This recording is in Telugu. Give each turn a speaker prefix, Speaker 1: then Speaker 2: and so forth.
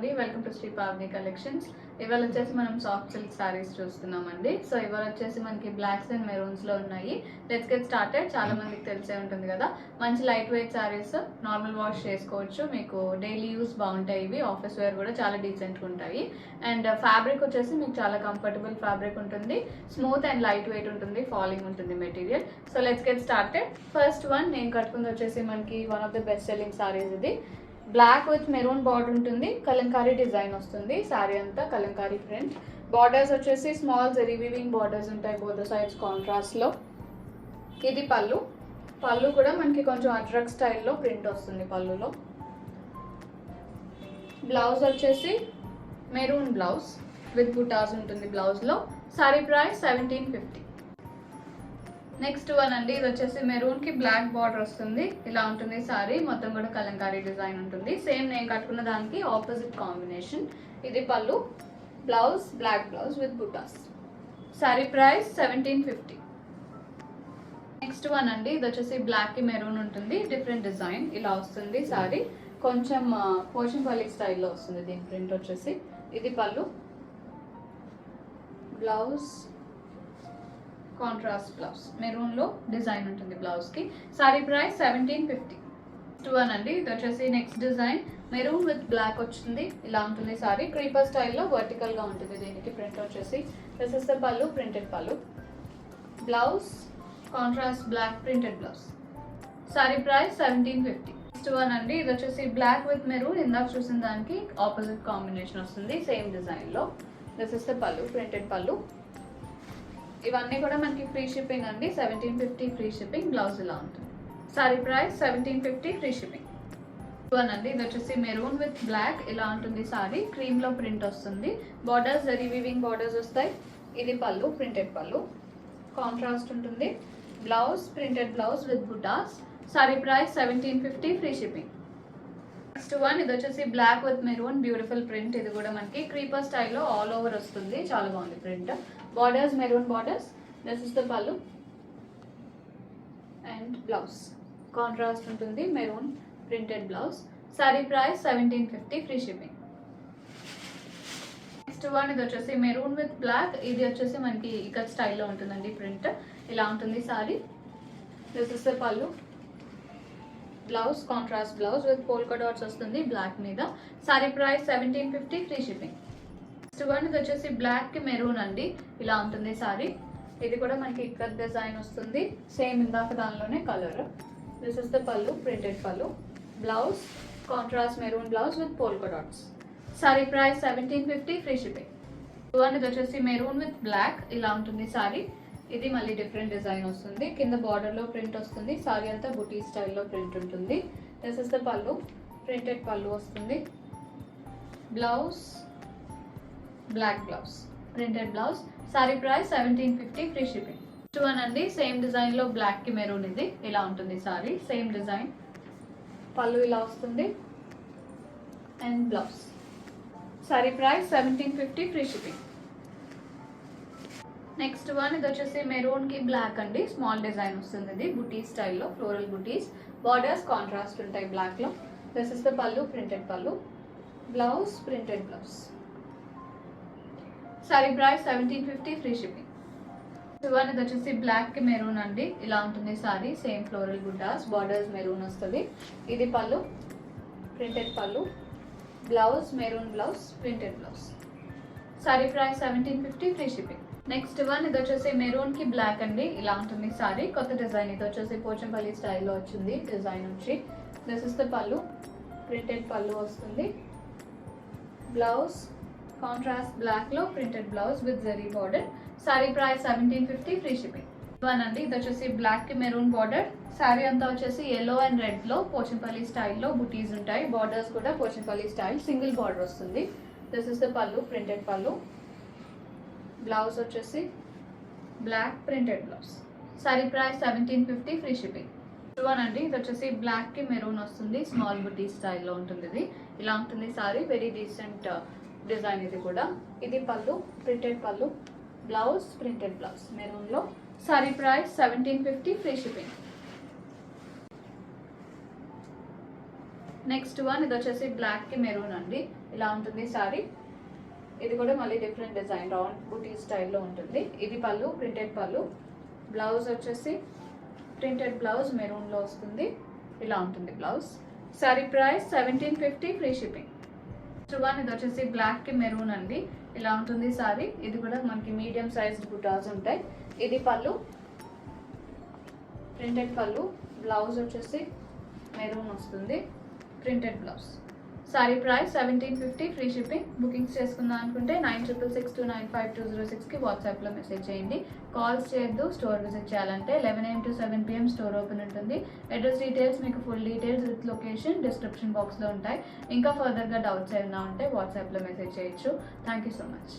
Speaker 1: అండి, welcome to Sri Pavani collections. ఇవాళ వచ్చేసి మనం సాఫ్ట్ సిల్క్ సారీస్ చూస్తున్నామండి. సో ఇవాళ వచ్చేసి మనకి బ్లాక్స్ అండ్ మెరూన్స్ లో ఉన్నాయి. Let's get started. చాలా మందికి తెలిసే ఉంటుంది కదా, మంచి light weight saris, normal wash చేసుకోవచ్చు, మీకు డైలీ యూస్ బాగుంటాయి. ఇవి ఆఫీస్ వేర్ కూడా చాలా డీసెంట్గా ఉంటాయి. అండ్ ఫ్యాబ్రిక్ వచ్చేసి మీకు చాలా కంఫర్టబుల్ ఫ్యాబ్రిక్ ఉంటుంది, స్మూత్ అండ్ లైట్ వెయిట్ ఉంటుంది, ఫాలింగ్ ఉంటుంది material. So let's get started. First one నేను కట్టుకుంది వచ్చేసి మనకి one of the best selling saris. ఇది బ్లాక్ విత్ మెరూన్ బార్డర్ ఉంటుంది, కలంకారీ డిజైన్ వస్తుంది. సారీ అంతా కలంకారీ ప్రింట్. బార్డర్స్ వచ్చేసి స్మాల్ జరీ వీవింగ్ బార్డర్స్ ఉంటాయి బోత్ సైడ్స్ కాంట్రాస్ట్ లో. ఇది పళ్ళు. పళ్ళు కూడా మనకి కొంచెం అట్రాక్ట్ స్టైల్లో ప్రింట్ వస్తుంది పళ్ళులో. బ్లౌజ్ వచ్చేసి మెరూన్ బ్లౌజ్ విత్ బుటాస్ ఉంటుంది బ్లౌజ్ లో. Sorry price 1750. నెక్స్ట్ వన్ అండి, ఇది వచ్చేసి మెరూన్ కి బ్లాక్ బార్డర్ వస్తుంది. ఇలా ఉంటుంది సారీ, మొత్తం కూడా కలంకారీ డిజైన్ ఉంటుంది. సేమ్ నేను కట్టుకున్న దానికి ఆపోజిట్ కాంబినేషన్. ఇది పళ్ళు, blouse black blouse with buttas. Sari price 1750. Next one అండి, ఇది వచ్చేసి బ్లాక్ కి మెరూన్ ఉంటుంది, డిఫరెంట్ డిజైన్. ఇలా వస్తుంది సారీ, కొంచెం పోచంపల్లి స్టైల్లో వస్తుంది దీని ప్రింట్ వచ్చేసి. ఇది పళ్ళు, బ్లౌజ్ కాంట్రాస్ట్ బ్లౌజ్, మెరూన్ లో డిజైన్ ఉంటుంది బ్లౌజ్ కి. సారీ ప్రైస్ 1750. వన్ అండి, ఇది వచ్చేసి next design maroon with black వచ్చింది. ఇలా ఉంటుంది సారీ, క్రీపర్ స్టైల్లో వర్టికల్ గా ఉంటుంది దీనికి ప్రింట్ వచ్చేసి. This is the pallu, printed పళ్ళు. Blouse contrast block printed blouse. Sari price 1750. Next one అండి, ఇది వచ్చేసి బ్లాక్ విత్ మెరూన్, ఇందాక చూసిన దానికి ఆపోజిట్ కాంబినేషన్ వస్తుంది సేమ్ డిజైన్ లో. This is the pallu, printed పళ్ళు. ఇవన్నీ కూడా మనకి ఫ్రీ షిప్పింగ్ అండి, 1750 ఫ్రీ షిప్పింగ్. బ్లౌజ్ ఇలా ఉంటుంది. Sari price 1750 free shipping. One అండి, ఇది వచ్చేసి మెరూన్ విత్ బ్లాక్. ఇలా ఉంటుంది సారీ, క్రీమ్ లో ప్రింట్ వస్తుంది. బార్డర్స్ జరీ వీవింగ్ బార్డర్స్ వస్తాయి. ఇది పళ్ళు, ప్రింటెడ్ పళ్ళు, కాంట్రాస్ట్ ఉంటుంది. Blouse printed blouse with buttas. Sari price 1750 free shipping. Next one, ఇది వచ్చేసి black with maroon, beautiful print. ఇది కూడా మనకి క్రీపర్ స్టైల్లో ఆల్ ఓవర్ వస్తుంది, చాలా బాగుంది print. Borders maroon borders. This is the పళ్ళు అండ్ బ్లౌజ్, కాంట్రాస్ట్ ఉంటుంది, maroon printed blouse. Sari price 1750 free shipping. Next one, ఇది వచ్చేసి మెరూన్ విత్ బ్లాక్. ఇది వచ్చేసి మనకి ఇకత్ స్టైల్లో ఉంటుందండి ప్రింట్. ఇలా ఉంటుంది సారీ. దిస్ ఇస్ ద పళ్ళు, blouse contrast blouse with polka dots వస్తుంది బ్లాక్ మీద. Sorry price 1750 free shipping. Next one, ఇది వచ్చేసి బ్లాక్ కి మెరూన్ అండి. ఇలా ఉంటుంది సారీ. ఇది కూడా మనకి ఇక్కత్ డిజైన్ వస్తుంది, సేమ్ ఇందాక దానిలోనే colour. This is the pallu, printed పళ్ళు. Blouse contrast maroon blouse with polka dots. Sorry price 1750 free shipping. One, ఇది వచ్చేసి మెరూన్ విత్ బ్లాక్. ఇలా ఉంటుంది సారీ. ఇది మళ్ళీ డిఫరెంట్ డిజైన్ వస్తుంది, కింద బార్డర్ లో ప్రింట్ వస్తుంది. సారీ అంతా బుటీ స్టైల్లో ప్రింట్ ఉంటుంది. This is the pallu, printed pallu వస్తుంది. Blouse black blouse, printed blouse. Sari price 1750 free shipping. Next one అండి, సేమ్ డిజైన్ లో బ్లాక్ కి మెరూన్. ఇది ఇలా ఉంటుంది సారీ, సేమ్ డిజైన్. పళ్ళు ఇలా వస్తుంది and blouse. Sari price 1750 free shipping. Next one, ఇది వచ్చేసి మెరూన్ కి బ్లాక్ అండి, స్మాల్ డిజైన్ వస్తుంది. ఇది బుటీ స్టైల్లో ఫ్లోరల్ బుటీస్. బార్డర్స్ కాంట్రాస్ట్ ఉంటాయి బ్లాక్ లో. This is the pallu, printed పళ్ళు. Blouse printed blouse. Sari price 1750 free shipping. One, ఇది వచ్చేసి బ్లాక్ కి మెరూన్ అండి. ఇలా ఉంటుంది సారీ, సేమ్ ఫ్లోరల్ బుటాస్, బార్డర్స్ మెరూన్ వస్తుంది. ఇది పళ్ళు, ప్రింటెడ్ పళ్ళు. Blouse maroon blouse, printed blouse. Sari price 1750 free shipping. Next one, ఇది వచ్చేసి మెరూన్ కి బ్లాక్ అండి. ఇలా ఉంటుంది సారీ, కొత్త డిజైన్. ఇది వచ్చేసి పోచంపల్లి స్టైల్లో వచ్చింది డిజైన్ వచ్చి. This is the pallu, printed pallu వస్తుంది. బ్లౌజ్ కాంట్రాస్ట్ బ్లాక్ లో printed blouse with zari border. Sorry price 1750 free shipping. One అండి, ఇది వచ్చేసి బ్లాక్ కి మెరూన్ బార్డర్. సారీ అంతా వచ్చేసి ఎల్లో అండ్ రెడ్ లో పోచంపల్లి స్టైల్లో బుటీస్ ఉంటాయి. బార్డర్స్ కూడా పోచంపల్లి స్టైల్, సింగిల్ బార్డర్ వస్తుంది. This is the pallu, printed పళ్ళు. బ్లౌజ్ వచ్చేసి block printed blouse. Sari price 1750 free shipping. One అండి, ఇది వచ్చేసి బ్లాక్ కి మెరూన్ వస్తుంది, స్మాల్ బుటీ స్టైల్లో ఉంటుంది. ఇది ఇలా ఉంటుంది సారీ, వెరీ డీసెంట్ డిజైన్. ఇది కూడా, ఇది పళ్ళు, ప్రింటెడ్ పళ్ళు. బ్లౌజ్ ప్రింటెడ్ బ్లౌజ్ మెరూన్ లో. Sorry price 1750 free shipping. Next one ఇది వచ్చేసి బ్లాక్కి మెరూన్ అండి. ఇలా ఉంటుంది సారీ. ఇది కూడా మళ్ళీ డిఫరెంట్ డిజైన్ రౌండ్ బూటీ స్టైల్లో ఉంటుంది. ఇది పళ్ళు, ప్రింటెడ్ పళ్ళు. బ్లౌజ్ వచ్చేసి ప్రింటెడ్ బ్లౌజ్ మెరూన్లో వస్తుంది. ఇలా ఉంటుంది blouse. Sari price 1750 free shipping. Next one ఇది వచ్చేసి బ్లాక్కి మెరూన్ అండి. ఇలా ఉంటుంది సారీ. ఇది కూడా మనకి మీడియం సైజ్డ్ బుటాస్ ఉంటాయి. ఇది పళ్ళు, ప్రింటెడ్ పళ్ళు. బ్లౌజ్ వచ్చేసి మెరూన్ వస్తుంది, printed blouse. Sari price 1750 free shipping. Bookings చేసుకుందాం అనుకుంటే 9666295206కి వాట్సాప్లో మెసేజ్ చేయండి. కాల్స్ చేయొద్దు. స్టోర్ విజిట్ చేయాలంటే 11 AM to 7 PM store open ఉంటుంది. అడ్రస్ డీటెయిల్స్ మీకు full details with location description బాక్స్లో ఉంటాయి. ఇంకా ఫర్దర్గా డౌట్స్ ఏమైనా ఉంటే వాట్సాప్లో మెసేజ్ చేయొచ్చు. Thank you so much.